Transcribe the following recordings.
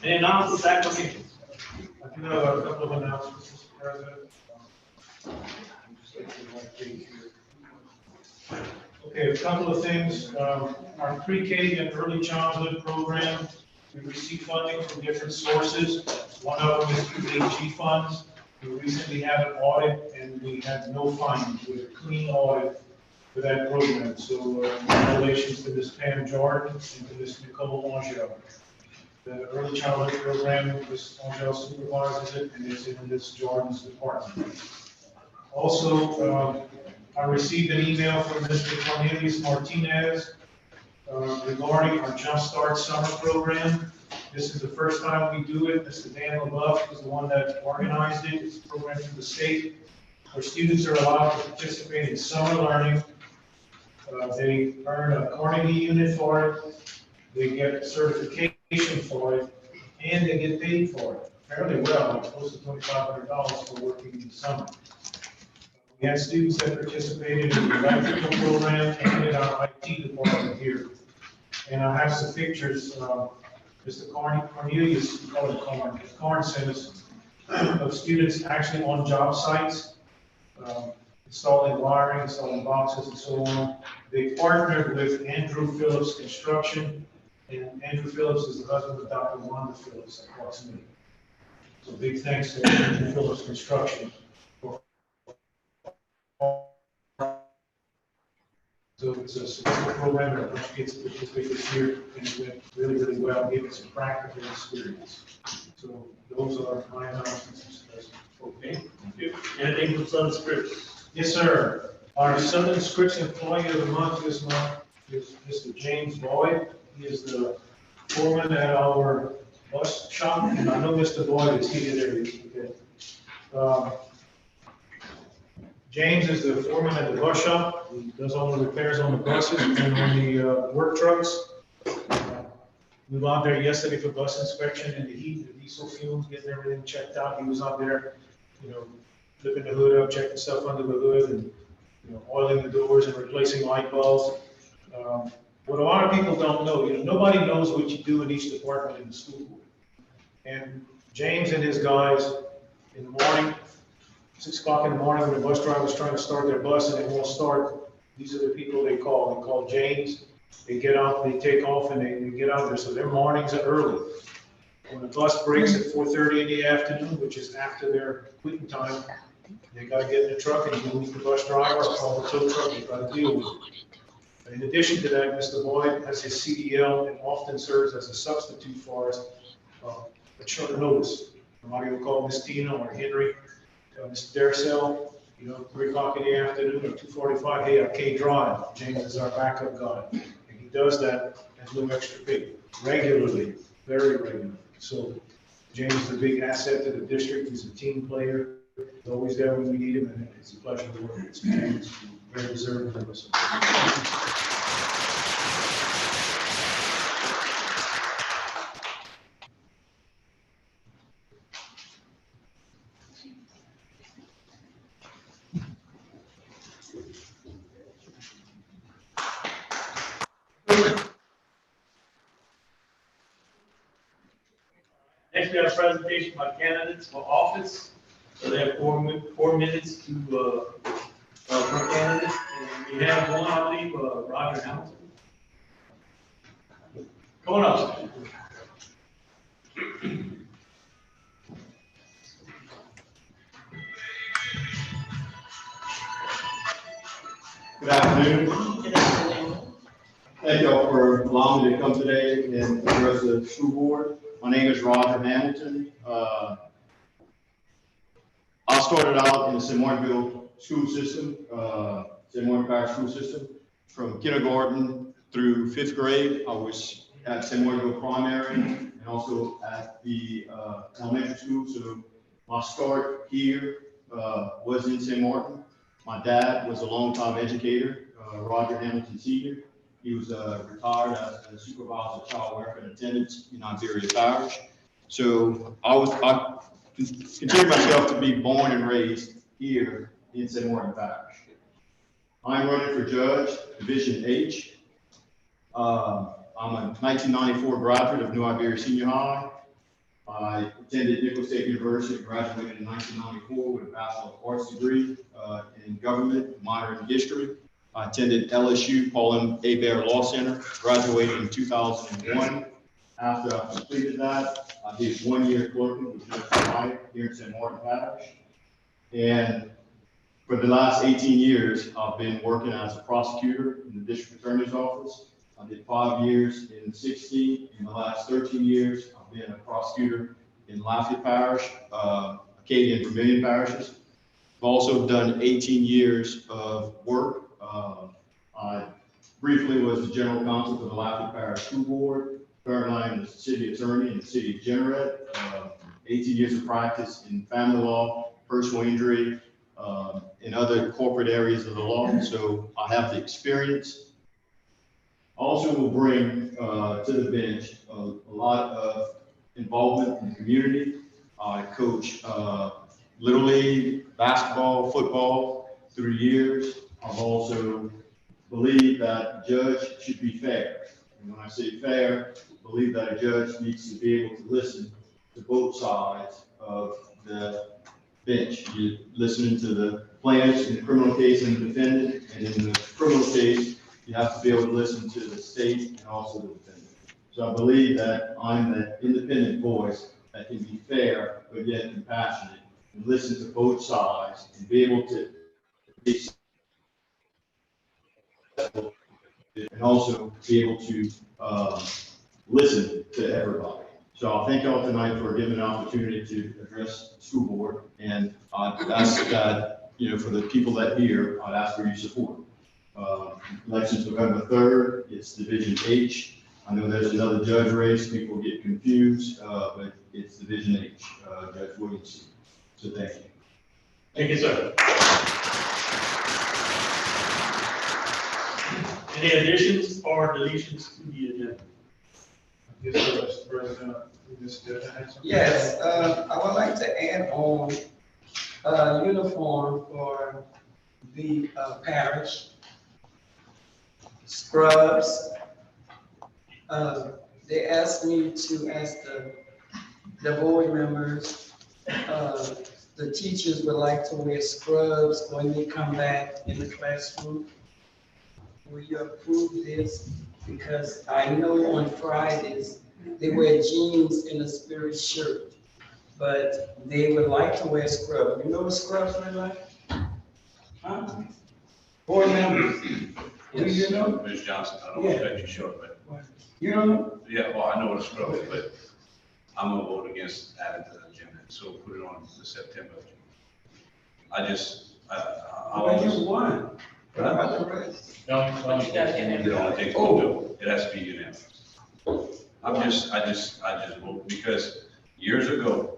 Any announcements, acclamations? I do have a couple of announcements, Mr. President. Just take the right page here. Okay, a couple of things. Our pre-K and early childhood program, we receive funding from different sources. One of them is through AG funds. We recently had an audit and we had no findings. We had a clean audit for that program. So congratulations to Ms. Pam Jordan and to Ms. Nicole Angel. The early childhood program, Ms. Angel supervises it, and it's in Ms. Jordan's department. Also, I received an email from Mr. Cornelius Martinez regarding our Jumpstart Summer Program. This is the first time we do it. Mr. Dan LaBeouf is the one that organized it. It's a program through the state where students are allowed to participate in summer learning. They earn a Carnegie unit for it. They get a certification for it, and they get paid for it fairly well, close to $2,500 for working in the summer. We had students that participated in the electrical program and in our IT department here. And I have some pictures, Mr. Cornelius, Corn sent us, of students actually on job sites, installing wiring, installing boxes and so on. They partnered with Andrew Phillips Construction, and Andrew Phillips is the husband of Dr. Wanda Phillips at Proximity. So big thanks to Andrew Phillips Construction. So it's a successful program that bunch of kids participate this year, and it went really, really well, gave us some practical experience. So those are my announcements. Okay, thank you. Anything from Southern Scripps? Yes, sir. Our Southern Scripps Employee of the Month this month is Mr. James Boyd. He is the foreman at our bus shop, and I know Mr. Boyd is here today. James is the foreman at the bus shop. He does all the repairs on the buses and on the work trucks. We were out there yesterday for bus inspection and the heat, the diesel fumes, getting everything checked out. He was out there, flipping the hood up, checking stuff under the hood, and oiling the doors and replacing light bulbs. What a lot of people don't know, nobody knows what you do in each department in the school board. And James and his guys in the morning, 6 o'clock in the morning, when the bus driver's trying to start their bus and it won't start, these are the people they call. They call James. They get out, they take off, and they get out there. So their mornings are early. When the bus breaks at 4:30 in the afternoon, which is after their quitting time, they got to get in the truck and go meet the bus driver or call the tow truck. They got to deal with it. In addition to that, Mr. Boyd has his CDL and often serves as a substitute for us at short notice. Somebody will call Miss Tina or Henry. Mr. Darcell, 3 o'clock in the afternoon or 2:45, hey, I can't drive. James is our backup guy. And he does that at no extra pay, regularly, very regularly. So James is a big asset to the district. He's a team player. He's always there when we need him, and it's a pleasure to work with James. Very deserving of us. Next, we have a presentation by candidates for office. So they have 4 minutes to per candidate. And we have one, I believe, Roger Hamilton. Come on up. Good afternoon. Good afternoon. Thank you all for allowing me to come today and address the school board. My name is Roger Hamilton. I started out in the St. Martinville school system, St. Martin Parish school system, from kindergarten through 5th grade. I was at St. Martinville Primary and also at the elementary school. So my start here was in St. Martin. My dad was a longtime educator, Roger Hamilton Sr. He was retired as a supervisor of child welfare and attendance in Iberia Parish. So I consider myself to be born and raised here in St. Martin Parish. I'm running for judge, Division H. I'm a 1994 graduate of New Iberia Senior High. I attended Nicholls State University, graduated in 1994 with a Bachelor of Arts degree in government, minor in history. I attended LSU Paul M. Hebert Law Center, graduated in 2001. After I completed that, I did 1 year clerking with Judge White here in St. Martin Parish. And for the last 18 years, I've been working as a prosecutor in the district attorney's office. I did 5 years in 60. In the last 13 years, I've been a prosecutor in Lafayette Parish, Acadia and Vermilion parishes. I've also done 18 years of work. I briefly was the general counsel for the Lafayette Parish School Board. Currently, I'm the city attorney in the city of Jeanerette. 18 years of practice in family law, personal injury, in other corporate areas of the law. So I have the experience. Also will bring to the bench a lot of involvement in the community. I coach Little League, basketball, football through years. I've also believe that a judge should be fair. And when I say fair, I believe that a judge needs to be able to listen to both sides of the bench. You're listening to the plaintiffs in the criminal case and the defendant, and in the criminal case, you have to be able to listen to the state and also the defendant. So I believe that I'm that independent voice that can be fair, but yet compassionate, and listen to both sides, and be able to be and also be able to listen to everybody. So I thank y'all tonight for giving an opportunity to address the school board, and I'd ask that, for the people that hear, I'd ask for your support. Elections November 3rd, it's Division H. I know there's another judge race, people get confused, but it's Division H, Judge Williamson. So thank you. Thank you, sir. Any additions or deletions to the agenda? Yes, Mr. President, Mr. Hanson. Yes, I would like to add on uniform for the parish, scrubs. They asked me to ask the board members, the teachers would like to wear scrubs when they come back in the classroom. Will you approve this? Because I know on Fridays, they wear jeans and a spirit shirt, but they would like to wear scrubs. You know what scrubs look like? Huh? Board members? Do you know? Ms. Johnson, I don't want to cut you short, but. You don't know? Yeah, well, I know what a scrub is, but I'm gonna vote against adding to the agenda, so put it on the September. I Well, you won. What about the rest? It only takes one vote. It has to be unanimous. I just vote because years ago,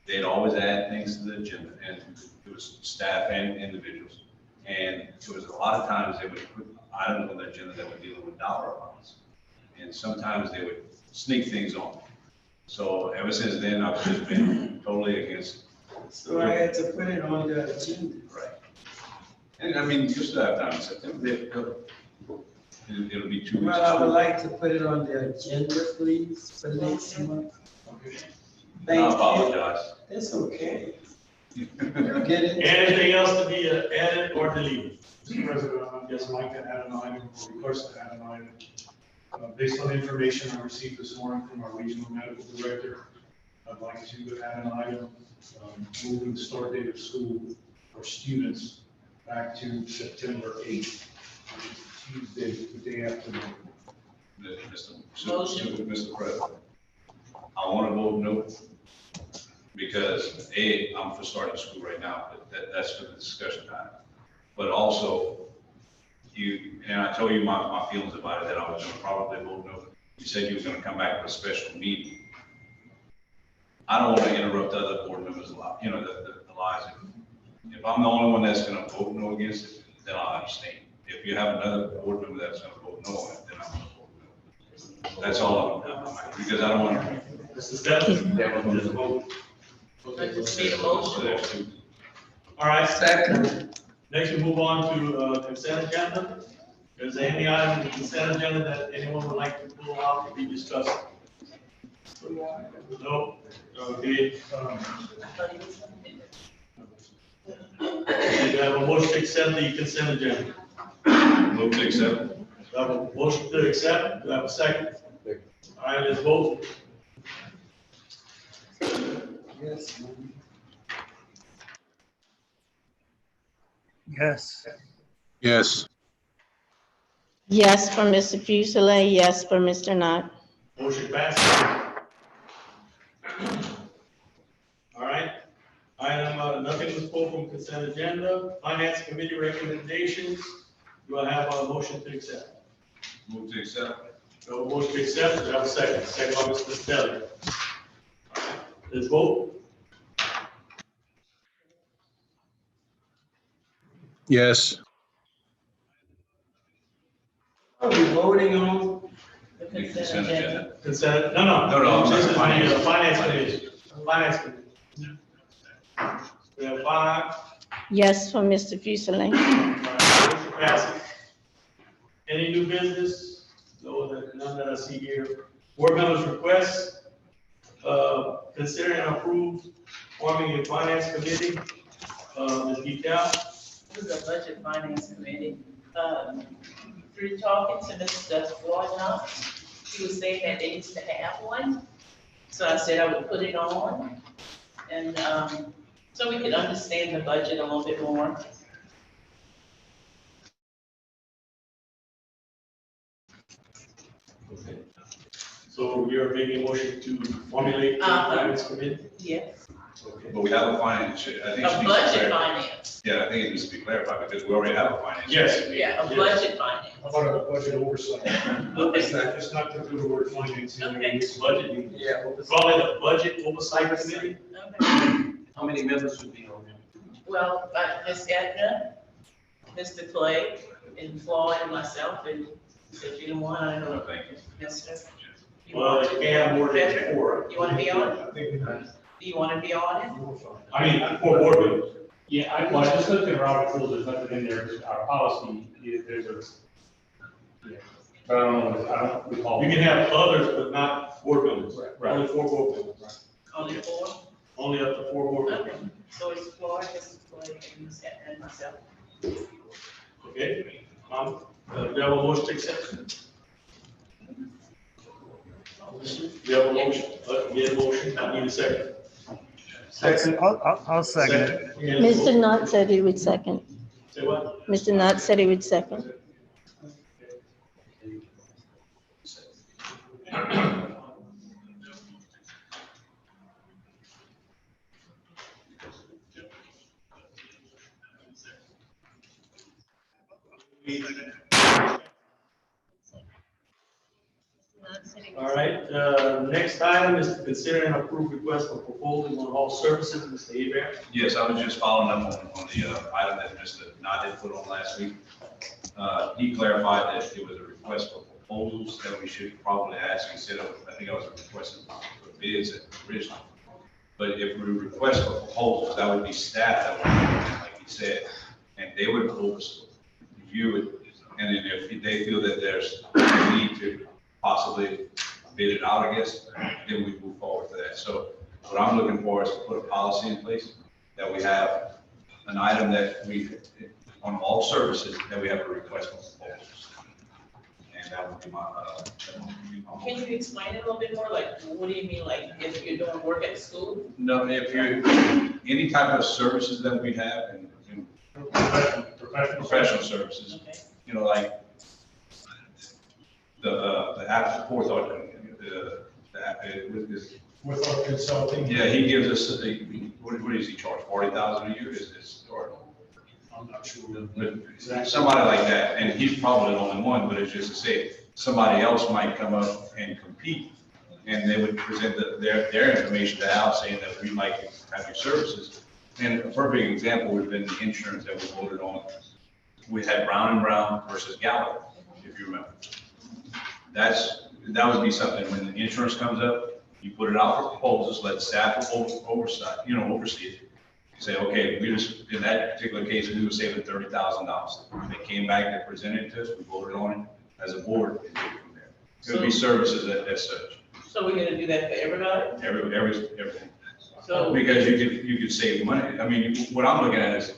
they'd always add things to the agenda, and it was staff and individuals. And it was a lot of times they would put items on the agenda that were dealing with dollar amounts. And sometimes they would sneak things on. So ever since then, I've just been totally against. So I had to put it on the agenda. Right. And I mean, you still have time in September. It'll be 2 weeks. Well, I would like to put it on the agenda, please, for next month. I Thank you. apologize. It's okay. You get it? Anything else to be added or deleted? Mr. President, I'd just like to add an item, or request to add an item. Based on the information I received this morning from our regional medical director, I'd like to add an item moving the start date of school for students back to September 8th, Tuesday, the day after. Mr. President, I want to vote no because I'm for starting school right now, but that's for the discussion time. But also, and I told you my feelings about it, that I was going to probably vote no. You said you was going to come back with a special meeting. I don't want to interrupt other board members' lives, the lives. If I'm the only one that's going to vote no against it, then I'll understand. If you have another board member that's going to vote no on it, then I'm going to vote no. That's all I'm because I don't want to. This is that. Just vote. All right. Second. Next, we move on to consent agenda. Is there any item in the consent agenda that anyone would like to pull out to be discussed? No? Okay. Do you have a motion to accept the consent agenda? Move to accept. Do I have a motion to accept? Do I have a second? All right, let's vote. Yes. Yes. Yes. Yes for Mr. Fusilier, yes for Mr. Knott. Motion passes. All right. Item, nothing was pulled from consent agenda. Finance committee recommendations. Do I have a motion to accept? Move to accept. No motion to accept. Do I have a second? Second by Mr. Stelling. Let's vote. Yes. Are we voting on? The consent agenda. Consent, no. No, I'm This is sorry, the finance. finance committee. Finance committee. We have five. Yes for Mr. Fusilier. Motion passes. Any new business? No, none that I see here. Board members' requests, consider and approve forming a finance committee. Ms. Decal. This is a budget finance committee. Through talking to Mr. Floyd, he was saying that they used to have one. So I said I would put it on, and so we could understand the budget a little bit more. So you're making a motion to formulate a finance committee? Yes, Okay. But we have a finance, I think. it a needs to be budget clarified. finance. Yeah, I think it needs to be clarified because we already have a finance. Yes. Yeah, a Yes. budget finance. How about a budget oversight? Okay. It's not to do the word financing. Okay. It's budget. Yeah. Call it a budget oversight committee? Okay. How many members would be on there? Well, Ms. Edna, Mr. Clay, and Floyd, and myself, and if you don't want, I don't know, Thank you. Mr. You Well, want you to? can't have more than Patrick, four. You want to be on it? I think we can. Do you want to be on it? I mean, four board members. Yeah, I just looked at our rules, there's nothing in there, our policy, there's a. Yeah. But I don't recall. You can have others, but not board members. Right. Only four board members. Only four? Only up to four board members. Okay, so it's Floyd, Mrs. Floyd, and Ms. Edna, and myself. Okay? Do you have a motion to accept? Do you have a motion? Get a motion, I need a second. Second. I'll second it. Again, Mr. Knott said he would second. Say what? Mr. Knott said he would second. All right, next item is to consider and approve request for proposal on all services, Mr. Hebert. Yes, I was just following up on the item that Mr. Knott had put on last week. He clarified that it was a request for proposals that we should probably ask instead of, I think I was requesting for bids originally. But if we request for proposals, that would be staff that would, like he said, and they would review it. And then if they feel that there's a need to possibly bid it out, I guess, then we move forward to that. So what I'm looking for is to put a policy in place that we have an item that we, on all services, that we have a request for proposals. And that would be my, Can you explain it a little bit more? Like, what do you mean, like, if you're doing work at school? no, if you, any type of services that we have and professional services, Okay. you know, like the app support, with this, With our consulting. yeah, he gives us, what does he charge, 40,000 a year is this, or? I'm not sure. But somebody like that, and he's probably the only one, but it's just to say, somebody else might come up and compete, and they would present their information to Al saying that we'd like to have your services. And a perfect example would have been the insurance that we voted on. We had Brown and Brown versus Gallagher, if you remember. That would be something, when the insurance comes up, you put it out for proposals, let staff oversee it. Say, okay, we just, in that particular case, we were saving $30,000. They came back, they presented it to us, we voted on it as a board, and did it from there. It would be services as such. So we're gonna do that for everybody? everything. So, Because you could save money. I mean, what I'm looking at is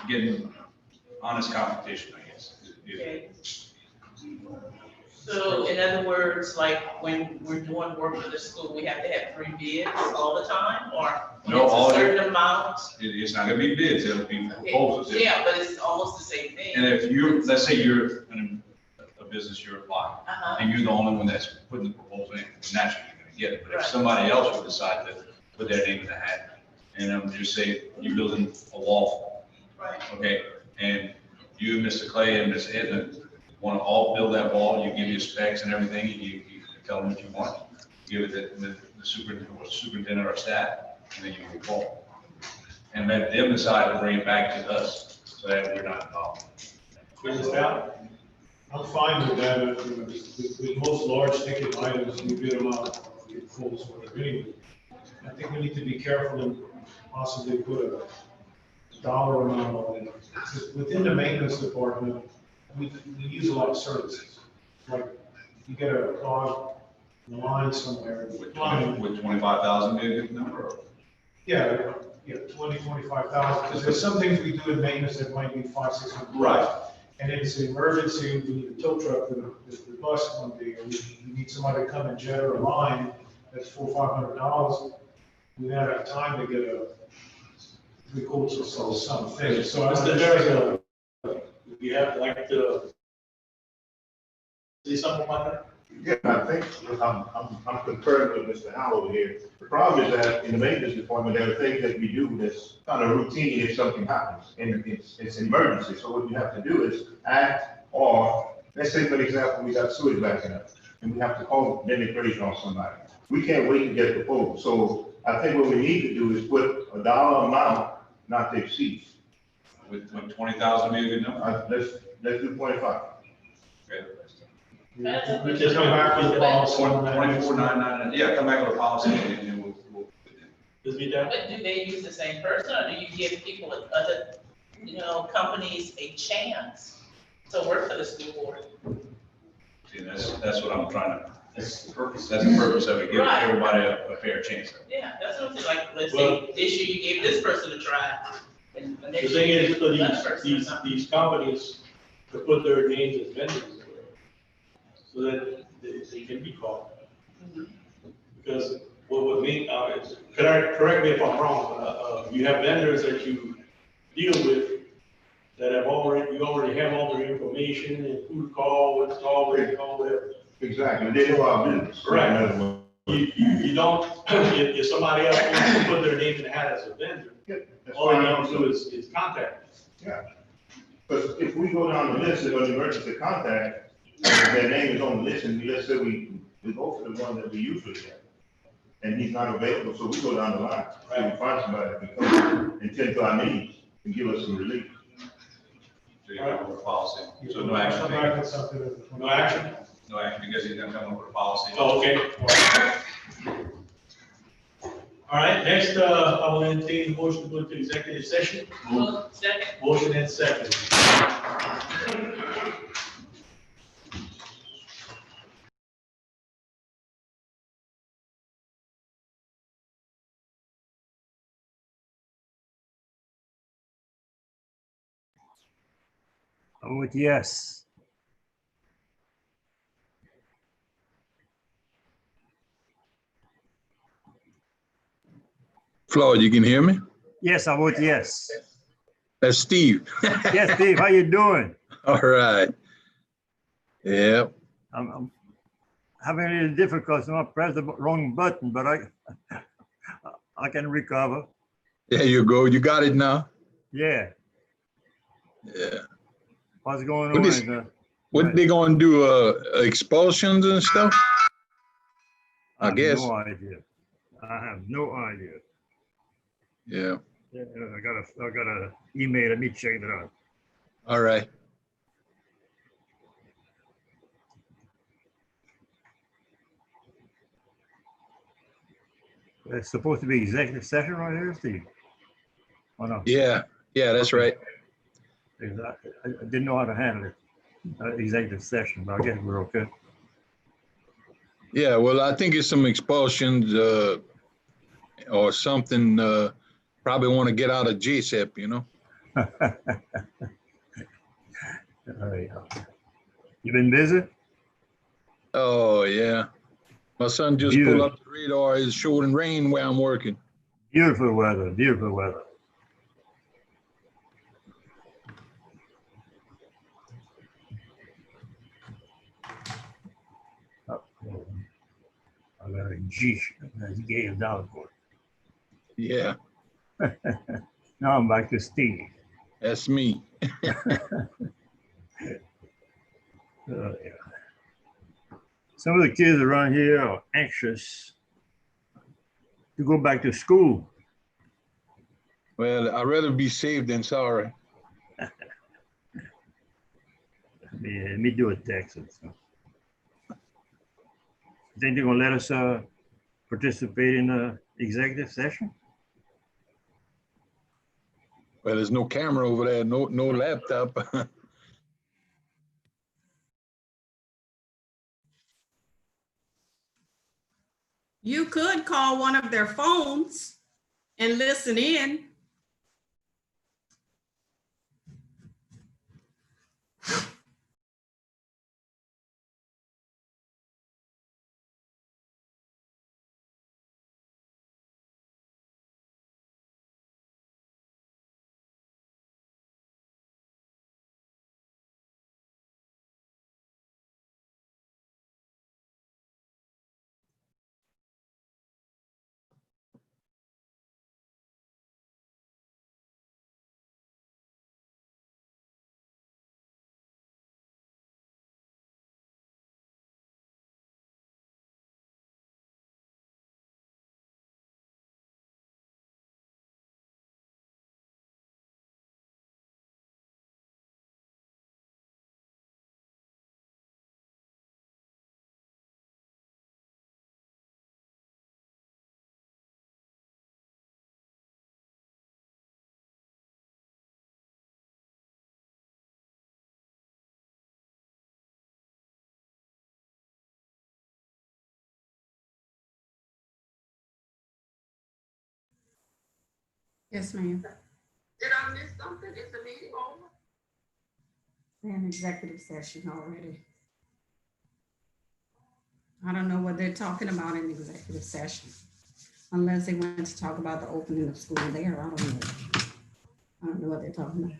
getting honest competition, I guess. okay. So in other words, like when we're doing work for the school, we have to have 3 bids all the time, or when No, it's all a of it. certain amount? It's not gonna be bids, it'll be proposals. Yeah, but it's almost the same thing. And if you're, let's say you're a business, you're applying, Uh-huh. and you're the only one that's putting the proposal in, naturally you're gonna get it. But if Right. somebody else would decide to put their name in the hat, and just say you're building a wall, Right. okay? And you, Mr. Clay and Ms. Edna want to all build that wall, you give your specs and everything, you tell them what you want. Give it to the superintendent or staff, and then you move forward. And let them decide to bring it back to us, so that we're not involved. Mrs. Bell? I'm fine with that. With most large ticket items, we bid them out, get quotes for it anyway. I think we need to be careful and possibly put a dollar amount on it. Because within the maintenance department, we use a lot of services. Like, you get a clog in the line somewhere, With plumbing, 25,000 be a good number, or? yeah, 25,000, because there's some things we do in maintenance that might be 500-600. Right. And it's an emergency, we need a tow truck for the bus one day, or we need somebody to come and jetter a line, that's $400-500. We don't have time to get a 3 quotes or so, something, so I Mr. Derrick, you have like to say something about that? Yeah, I think I'm concurring with Mr. Howell here. The problem is that in the maintenance department, there are things that we do that's kind of routine if something happens, and it's an emergency. So what you have to do is act, or let's say, for example, we got sewage backing up, and we have to call penetration on somebody. We can't wait to get the proposal. So I think what we need to do is put a dollar amount not to exceed. With 20,000 be a good number? Let's do 25. Okay. We just come back with the policy. 24,999, yeah, come back with a policy, and then we'll. Just be done. But do they use the same person, or do you give people at other, companies a chance to work for the school board? See, that's what I'm trying to, that's the purpose of it, give Right. everybody a fair chance. Yeah, that's what I'm saying, like, let's Well- say this year you gave this person a try, and the The next thing year is, you for give another person or something. these companies to put their names as vendors, so that they can be called. Because what would mean, correct me if I'm wrong, you have vendors that you deal with that you already have all their information and who to call, what to call, where to call, whatever. Exactly. They know our business. Right. In other words. You don't, if somebody else wants to put their name in the hat as a vendor, That's all they fine. have to do is contact us. Yeah. But if we go down the list of an emergency contact, and their name is on the list, and let's say we go for the one that we usually get, and he's not available, so we go down the line, and we find somebody that can come and tend to our needs and give us some relief. So you come up with a policy, so no action Come taken. back with something that- No action? No action, because he's gonna come up with a policy. Oh, okay. All right, next, I will entertain a motion to go into executive session. Well, second, Motion and second. I vote yes. Floyd, you can hear me? Yes, I vote yes. That's Steve. Yes, Steve, how you doing? All right. Yep. I'm having a little difficulty. I pressed the wrong button, but I can recover. There you go. You got it now? Yeah. Yeah. What's going What on? is- What they gonna do, expulsions and stuff? I have guess. No idea. I have no idea. Yeah. Yeah, I got a email. Let me check it out. All right. It's supposed to be executive session right here, Steve. Oh, no. Yeah. Yeah, that's right. I didn't know how to handle it. Executive session, but I guess we're okay. Yeah, well, I think it's some expulsions, or something, probably want to get out of GSEP, you know? Oh, yeah. You been busy? Oh, yeah. My son just pulled Beautiful, up the radar. It's showing rain where I'm working. beautiful weather, beautiful weather. Oh, I got a G, that's gave down for Yeah, it. Now I'm back to Steve. that's me. Yeah. Some of the kids around here are anxious to go back to school. Well, I'd rather be safe than sorry. Let me do a text. So. Think they're gonna let us participate in the executive session? Well, there's no camera over there, no laptop. You could call one of their phones and listen in. Yes, ma'am. Did I miss something? Is the meeting over? They're in executive session already. I don't know what they're talking about in executive session, unless they want to talk about the opening of school there. I don't know. I don't know what they're talking about.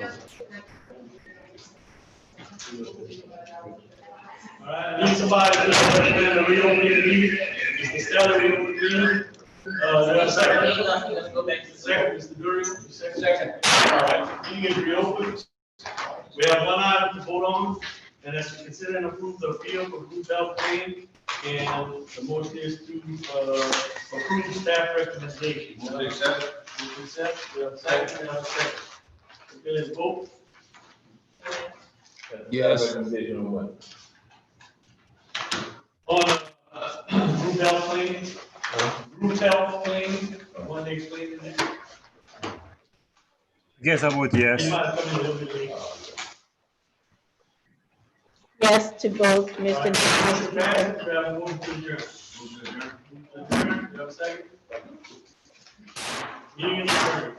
All right, I need somebody to recommend the reopening the meeting. Mr. Stellar, reopen the meeting. There a second? Let's go back to the Second, Mr. Dury, second. All right, meeting is reopened. We have one item to vote on, and that's to consider and approve the appeal for group health claim. And the motion is to, approve staff recommendation. Move to accept. Move to accept, we have a second, we have a second. Okay, let's vote. Yes. On, group health claim, one day claim. Guess I vote yes. You might come in a little bit late. Yes to both, Mr. All right, Dupree. we have a motion to adjourn. Move to adjourn. You have a second? Meeting is adjourned.